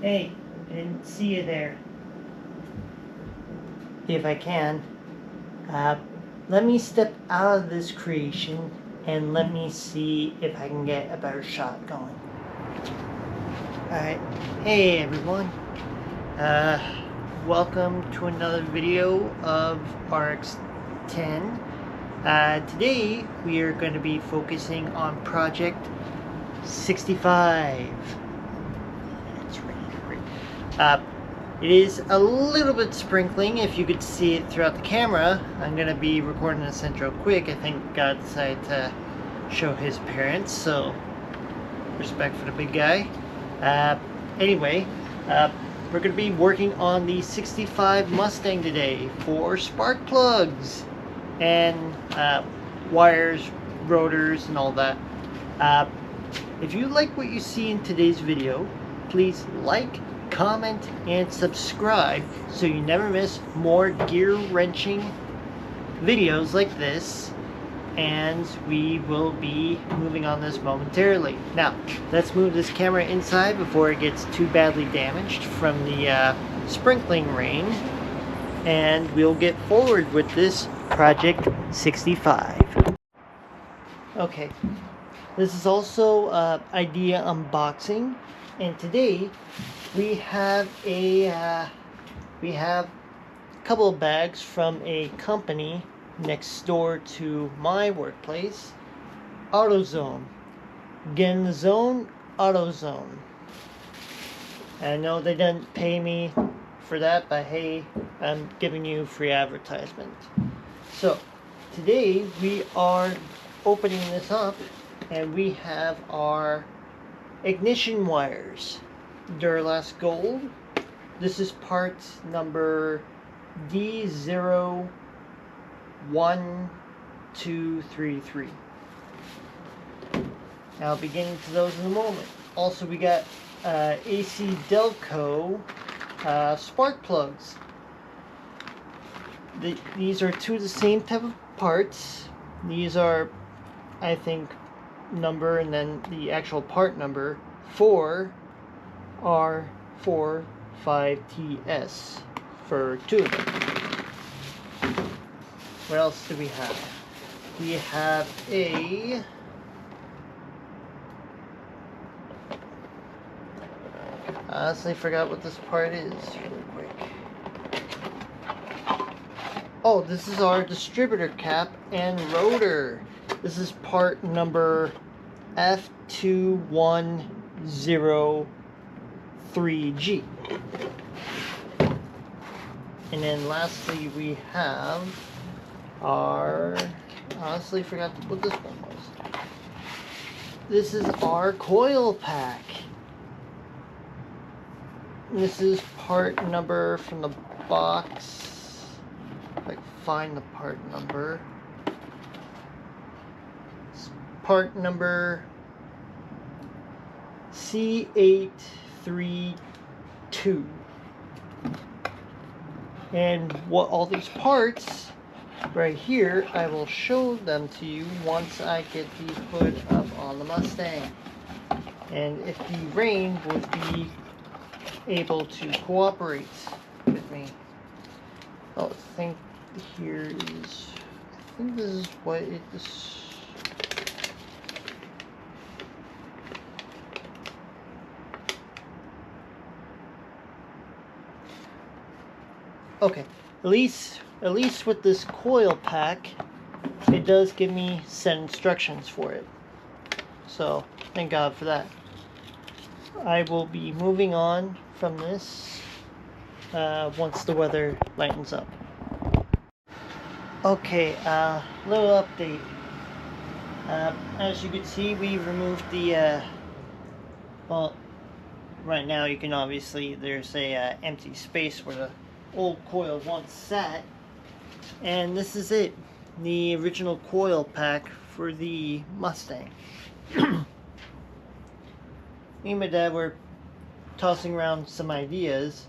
Hey, I didn't see you there. If I can, uh, let me step out of this creation and let me see if I can get a better shot going. Alright, hey everyone. Welcome to another video of RX10. Today we are going to be focusing on Project 65. That's right. It is a little bit sprinkling if you could see it throughout the camera. I'm going to be recording this intro quick. I think God decided to show his parents, so respect for the big guy. Anyway, we're going to be working on the 65 Mustang today for spark plugs and wires, rotors, and all that. If you like what you see in today's video, please like, comment, and subscribe so you never miss more gear wrenching videos like this, and we will be moving on this momentarily. Now, let's move this camera inside before it gets too badly damaged from the sprinkling rain, and we'll get forward with this Project 65. Okay, this is also idea unboxing, and today we have a couple of bags from a company next door to my workplace, AutoZone. Get in the zone, AutoZone. I know they didn't pay me for that, but hey, I'm giving you free advertisement. So today we are opening this up, and we have our ignition wires. Duralast Gold. This is part number D01233. I'll be getting to those in a moment. Also, we got AC Delco spark plugs. These are two of the same type of parts. These are, I think, number and then the actual part number for R45TS for two of them. What else do we have? We have a I honestly forgot what this part is really quick. Oh, this is our distributor cap and rotor. This is part number F2103G. And then lastly we have our, honestly forgot what this one was. This is our coil pack. This is part number from the box. If I can find the part number. It's part number C832. And what all these parts right here, I will show them to you once I get the hood up on the Mustang. And if the rain would be able to cooperate with me. Oh, I think here is, I think this is what it is. Okay, at least with this coil pack, it does give me set instructions for it. So, thank God for that. I will be moving on from this once the weather lightens up. Okay, little update. As you can see, we removed the, well, right now you can obviously, there's a empty space where the old coil once sat, and this is it, the original coil pack for the Mustang. Me and my dad were tossing around some ideas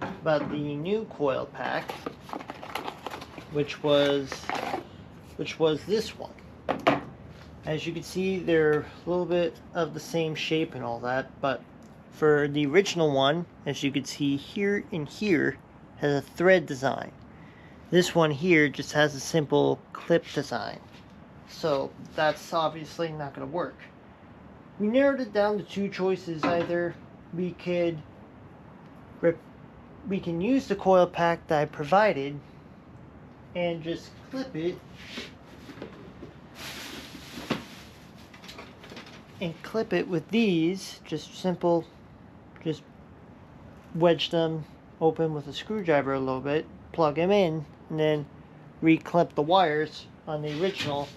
about the new coil pack, which was this one. As you can see, they're a little bit of the same shape and all that, but for the original one, as you can see here and here, has a thread design. This one here just has a simple clip design. So that's obviously not going to work. We narrowed it down to two choices. Either we can use the coil pack that I provided and just clip it with these, just simple, just wedge them open with a screwdriver a little bit, plug them in, and then reclip the wires on the original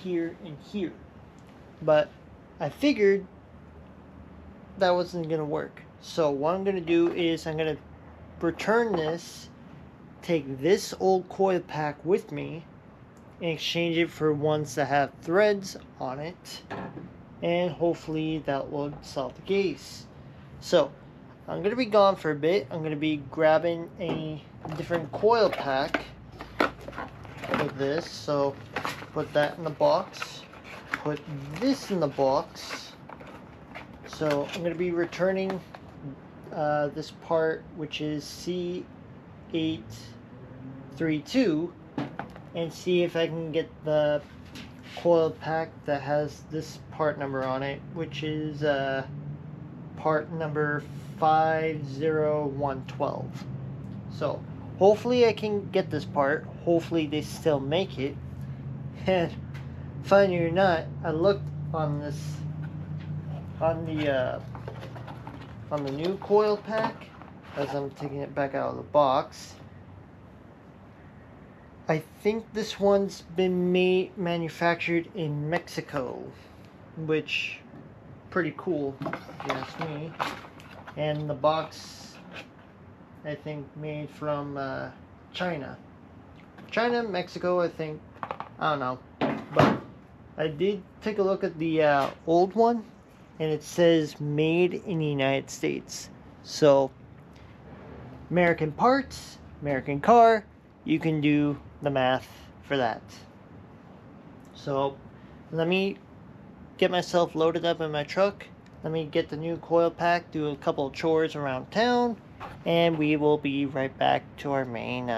here and here. But I figured that wasn't going to work. So what I'm going to do is I'm going to return this, take this old coil pack with me, and exchange it for ones that have threads on it, and hopefully that will solve the case. So I'm going to be gone for a bit. I'm going to be grabbing a different coil pack with this. So put that in the box, put this in the box. So I'm going to be returning this part, which is C832, and see if I can get the coil pack that has this part number on it, which is part number 50112. So hopefully I can get this part. Hopefully they still make it. And funny or not, I looked on this on the new coil pack as I'm taking it back out of the box. I think this one's been manufactured in Mexico, which pretty cool if you ask me. And the box, I think, made from China, Mexico, I think. I don't know, but I did take a look at the old one, and it says made in the United States. So American parts, American car, you can do the math for that. So let me get myself loaded up in my truck. Let me get the new coil pack, do a couple of chores around town, and we will be right back to our main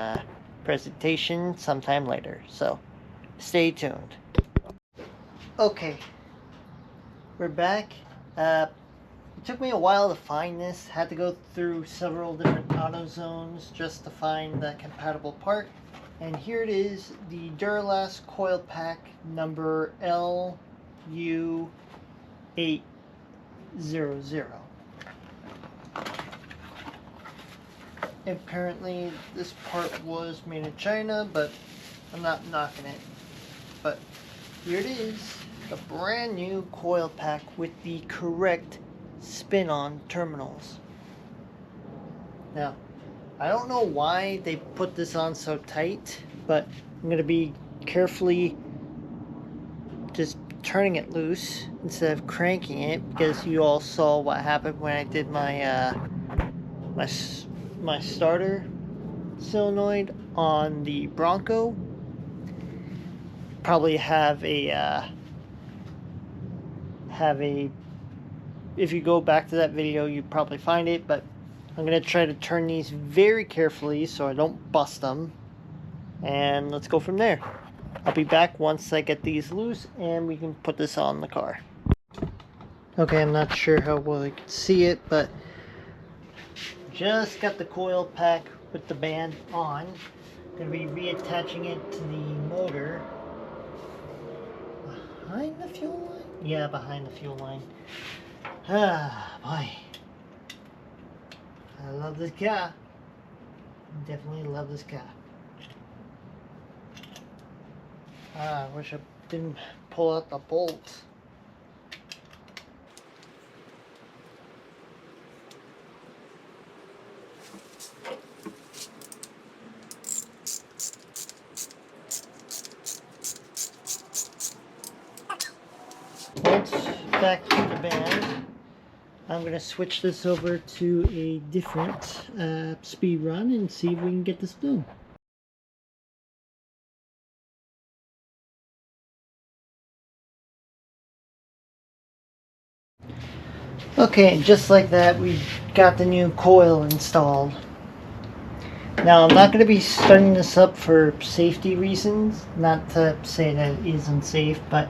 presentation sometime later. So stay tuned. Okay, we're back. It took me a while to find this. Had to go through several different AutoZones just to find the compatible part. And here it is, the Duralast coil pack number LU800. Apparently this part was made in China, but I'm not knocking it. But here it is, the brand new coil pack with the correct spin-on terminals. Now, I don't know why they put this on so tight, but I'm going to be carefully just turning it loose instead of cranking it, because you all saw what happened when I did my my starter solenoid on the Bronco. Probably have a if you go back to that video, you probably find it, but I'm going to try to turn these very carefully so I don't bust them, and let's go from there. I'll be back once I get these loose and we can put this on the car. Okay, I'm not sure how well you can see it, but just got the coil pack with the band on. Going to be reattaching it to the motor. Behind the fuel line? Yeah, behind the fuel line. Ah, boy. I love this car. Definitely love this car. I wish I didn't pull out the bolts. Once back to the band, I'm going to switch this over to a different speed run and see if we can get this done. Okay, just like that, we got the new coil installed. Now, I'm not going to be starting this up for safety reasons, not to say that it is unsafe, but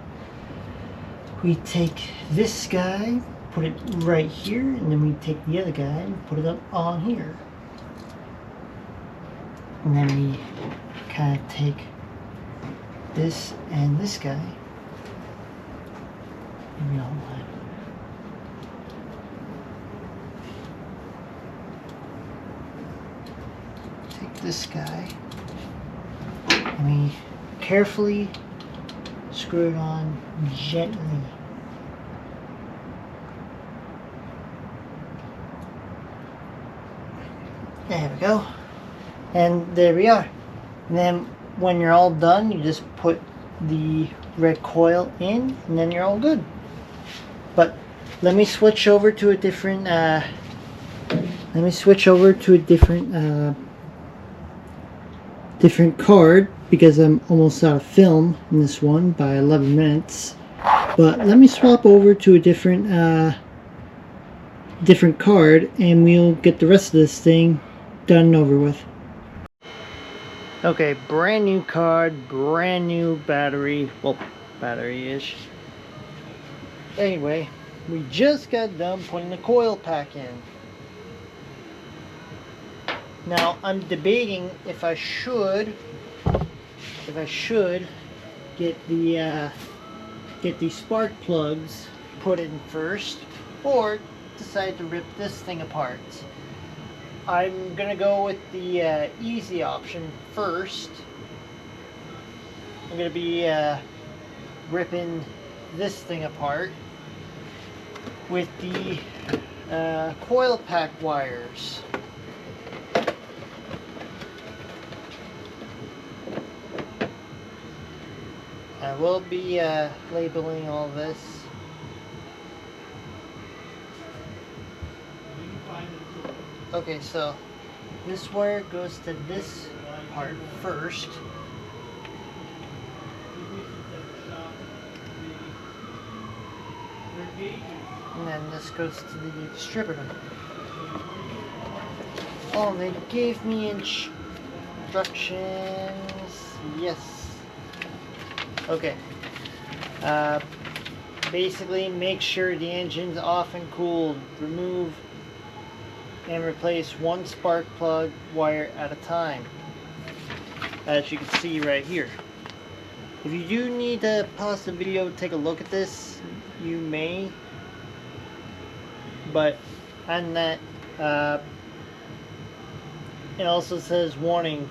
we take this guy, put it right here, and then we take the other guy and put it up on here. And then we kind of take this and this guy. Maybe not one. Take this guy and we carefully screw it on gently. There we go. And there we are. And then when you're all done, you just put the red coil in and then you're all good. But let me switch over to a different different card because I'm almost out of film in this one by 11 minutes. But let me swap over to a different card and we'll get the rest of this thing done and over with. Okay, brand new card, brand new battery. Well, battery-ish. Anyway, we just got done putting the coil pack in. Now, I'm debating if I should get the spark plugs put in first, or decide to rip this thing apart. I'm gonna go with the easy option first. I'm gonna be ripping this thing apart with the coil pack wires. I will be labeling all this. Okay, so this wire goes to this part first. And then this goes to the distributor. Oh, they gave me instructions. Yes. Okay. Basically, make sure the engine's off and cooled. Remove and replace one spark plug wire at a time, as you can see right here. If you do need to pause the video to take a look at this, you may, but on that it also says warning,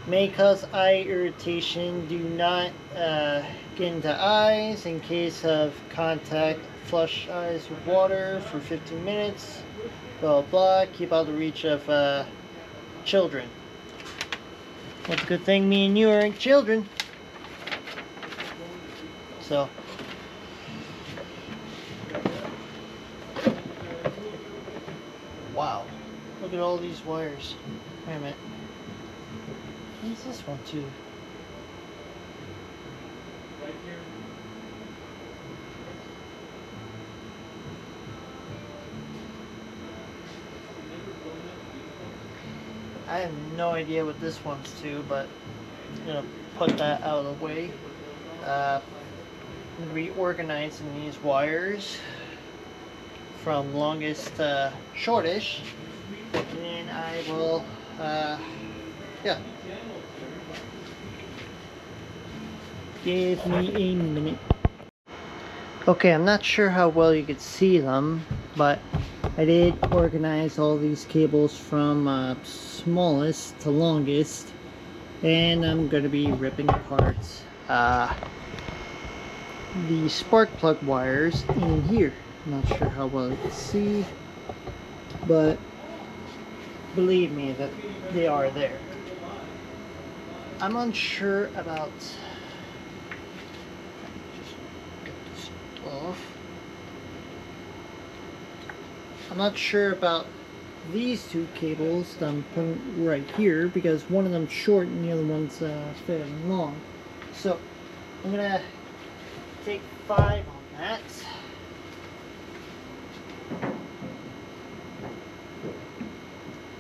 may cause eye irritation, do not get into eyes. In case of contact, flush eyes with water for 15 minutes, blah blah, keep out of the reach of children. It's a good thing me and you aren't children. So wow, look at all these wires. Wait a minute, what's this one too? Right here. I have no idea what this one's to, but I'm gonna put that out of the way. I'm gonna be organizing these wires from longest to shortish, and then I will, yeah. Give me a minute. Okay, I'm not sure how well you could see them, but I did organize all these cables from smallest to longest, and I'm going to be ripping apart the spark plug wires in here. I'm not sure how well you can see, but believe me that they are there. I'm unsure about, just get this off. I'm not sure about these two cables that I'm putting right here, because one of them's short and the other one's fairly long. So I'm gonna take 5 on that.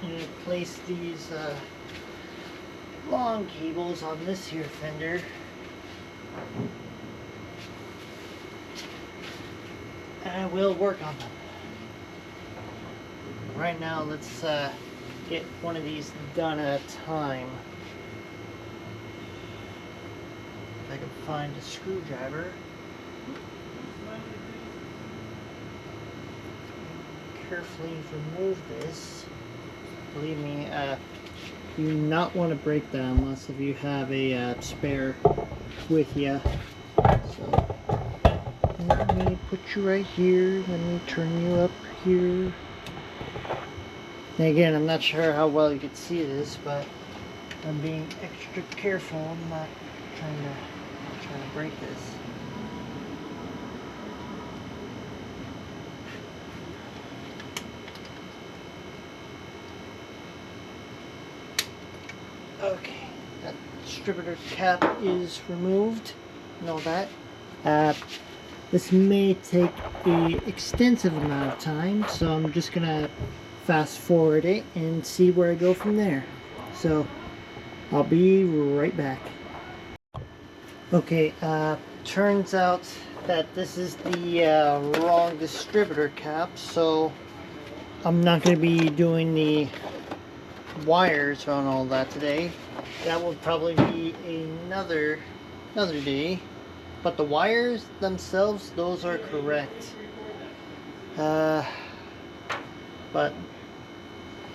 I'm going to place these long cables on this here fender. And I will work on them. Right now, let's get one of these done at a time. If I can find a screwdriver. Carefully remove this. Believe me, you do not want to break that unless if you have a spare with you. So let me put you right here. Let me turn you up here. And again, I'm not sure how well you can see this, but I'm being extra careful. I'm not trying to break this. Okay, that distributor cap is removed and all that. This may take an extensive amount of time, so I'm just gonna fast forward it and see where I go from there. So I'll be right back. Okay, turns out that this is the wrong distributor cap, so I'm not going to be doing the wires on all that today. That will probably be another day. But the wires themselves, those are correct. But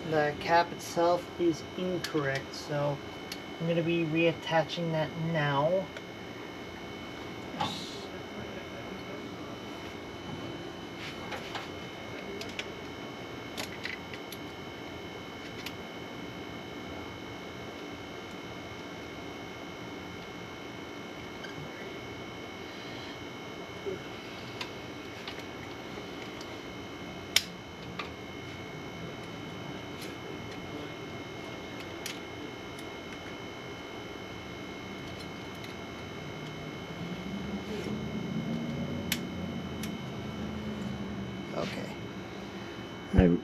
the cap itself is incorrect, so I'm going to be reattaching that now. Okay. I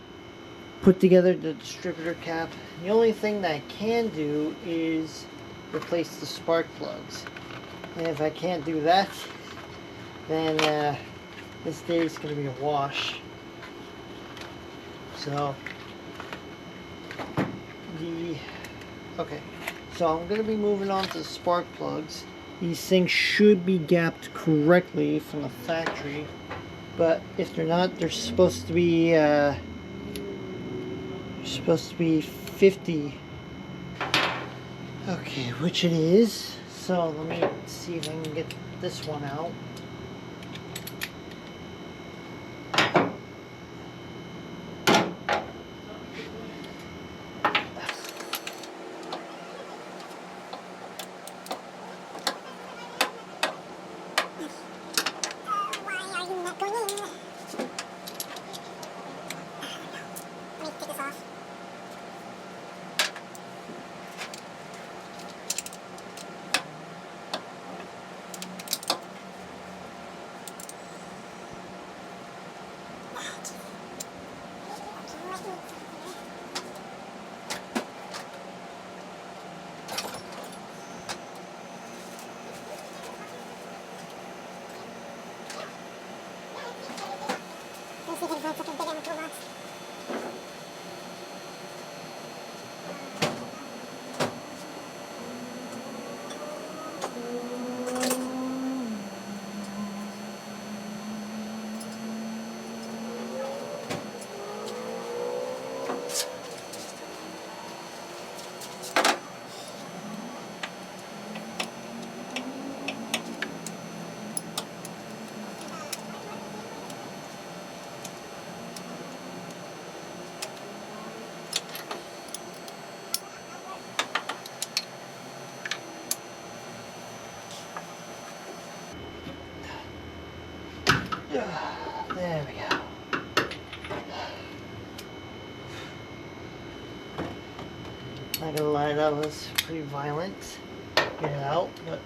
put together the distributor cap. The only thing that I can do is replace the spark plugs. And if I can't do that, then this day is going to be a wash. So, okay. So I'm going to be moving on to the spark plugs. These things should be gapped correctly from the factory. But if they're not, they're supposed to be 50. Okay, which it is. So let me see if I can get this one out. There we go. Not gonna lie, that was pretty violent. Get it out, but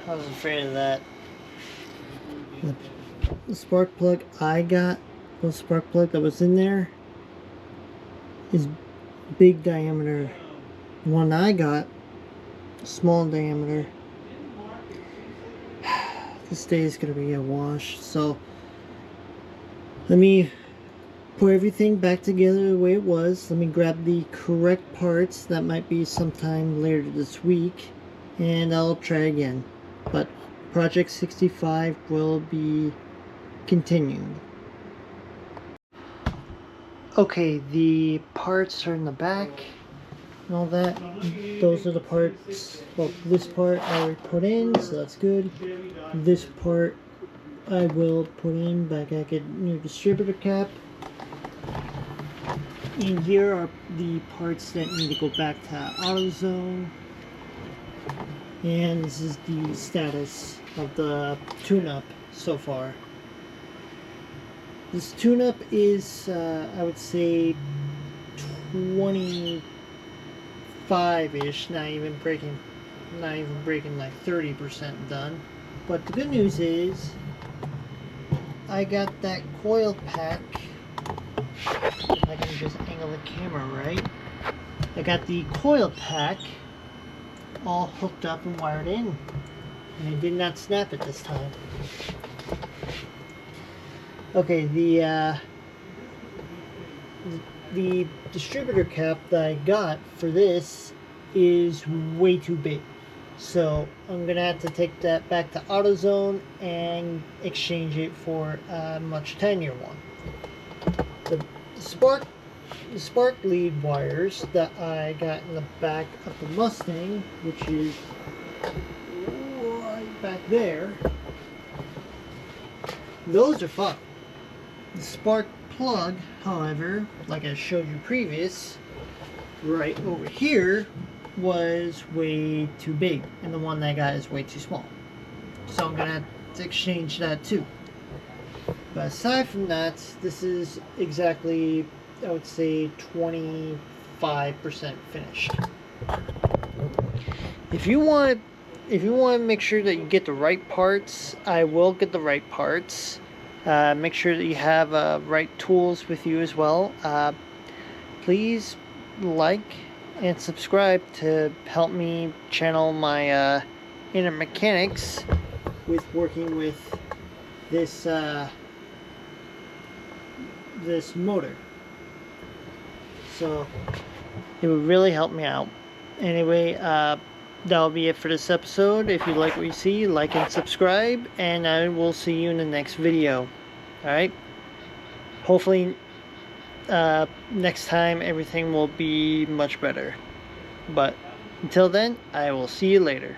I was afraid of that. The spark plug I got, the spark plug that was in there, is big diameter. The one I got, small diameter. This day is going to be a wash, so let me put everything back together the way it was. Let me grab the correct parts. That might be sometime later this week, and I'll try again. But Project 65 will be continued. Okay, the parts are in the back and all that. Those are the parts. Well, this part I already put in, so that's good. This part I will put in back at a new distributor cap. And here are the parts that need to go back to AutoZone. And this is the status of the tune-up so far. This tune-up is, I would say, 25-ish, not even breaking like 30% done. But the good news is, I got that coil pack. If I can just angle the camera right. I got the coil pack all hooked up and wired in, and I did not snap it this time. Okay, the distributor cap that I got for this is way too big, so I'm gonna have to take that back to AutoZone and exchange it for a much tinier one. The spark lead wires that I got in the back of the Mustang, which is right back there, those are fine. The spark plug, however, like I showed you previous, right over here, was way too big, and the one that I got is way too small. So I'm gonna have to exchange that too. But aside from that, this is exactly, I would say, 25% finished. If you want to make sure that you get the right parts, I will get the right parts. Make sure that you have right tools with you as well. Please like and subscribe to help me channel my inner mechanics with working with this this motor. So it would really help me out. Anyway, that'll be it for this episode. If you like what you see, like and subscribe, and I will see you in the next video. Alright? Hopefully next time everything will be much better. But until then, I will see you later.